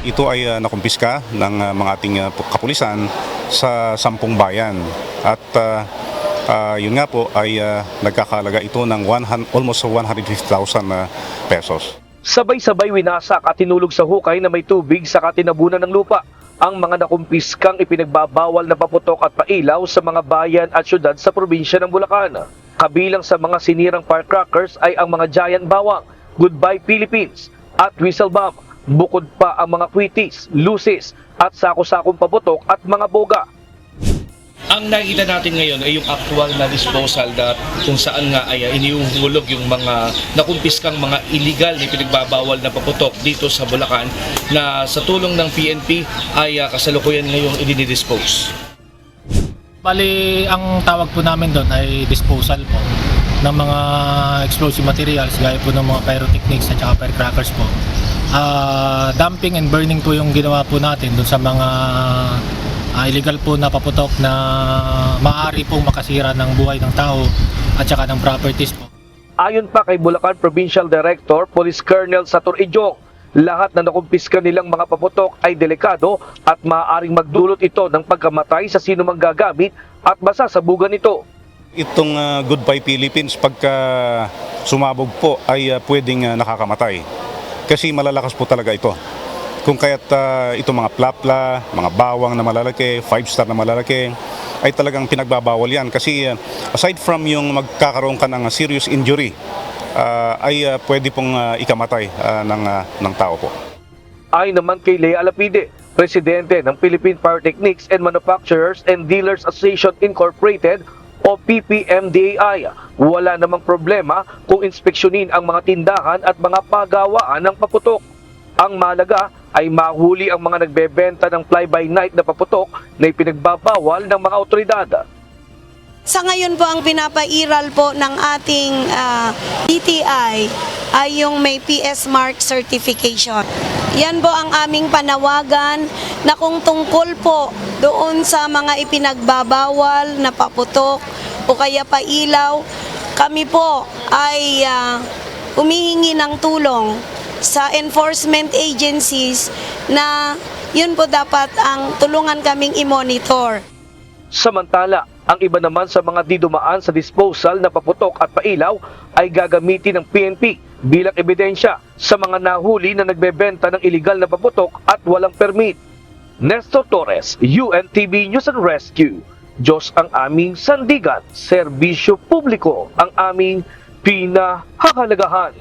ito ay nakumpiska ng mga ating kapulisan sa 10 bayan. At yun nga po ay nagkakalaga ito ng almost 150,000 pesos. Sabay-sabay winasak at tinulog sa hukay na may tubig sa katinabunan ng lupa ang mga nakumpiskang ipinagbabawal na paputok at pailaw sa mga bayan at syudad sa probinsya ng Bulacan. Kabilang sa mga sinirang firecrackers ay ang mga giant bawang, Goodbye Philippines at whistle bomb, bukod pa ang mga kwitis, luces at sako-sakong paputok at mga boga. Ang nakikita natin ngayon ay yung actual na disposal na kung saan nga ay inihuhulog yung mga nakumpiskang mga illegal na pinagbabawal na paputok dito sa Bulacan na sa tulong ng PNP ay kasalukuyan ngayong idinidispose. Bali, ang tawag po namin doon ay disposal po ng mga explosive materials gaya po ng mga pyrotechnics at saka firecrackers po. Dumping and burning po yung ginawa po natin doon sa mga illegal po na paputok na maaari pong makasira ng buhay ng tao at saka ng properties po. Ayon pa kay Bulacan Provincial Director, Police Colonel Sator Ijong, lahat na nakumpiska nilang mga paputok ay delikado at maaaring magdulot ito ng pagkamatay sa sino mang gagamit at masasabugan ito. Itong Goodbye Philippines, pagka sumabog po ay pwedeng nakakamatay. Kasi malalakas po talaga ito. Kung kaya't itong mga plapla, mga bawang na malalaki, 5-star na malalaki, ay talagang pinagbabawal yan. Kasi aside from yung magkakaroon ka ng serious injury, ay pwede pong ikamatay ng tao po. Ayon naman kay Lea Alapide, Presidente ng Philippine Pyrotechnics and Manufacturers and Dealers Association Incorporated o PPMDAI, wala namang problema kung inspeksyonin ang mga tindahan at mga pagawaan ng paputok. Ang mahalaga ay mahuli ang mga nagbebenta ng fly-by-night na paputok na ipinagbabawal ng mga otoridad. Sa ngayon po ang pinapairal po ng ating DTI ay yung may PS Mark certification. Yan po ang aming panawagan na kung tungkol po doon sa mga ipinagbabawal na paputok o kaya pailaw, kami po ay humihingi ng tulong sa enforcement agencies na yun po dapat ang tulungan kaming i-monitor. Samantala, ang iba naman sa mga didumaan sa disposal na paputok at pailaw ay gagamitin ng PNP bilang ebidensya sa mga nahuli na nagbebenta ng iligal na paputok at walang permit. Nestor Torres, UNTV News and Rescue. Diyos ang aming sandigan, serbisyo publiko ang aming pinahahalagahan.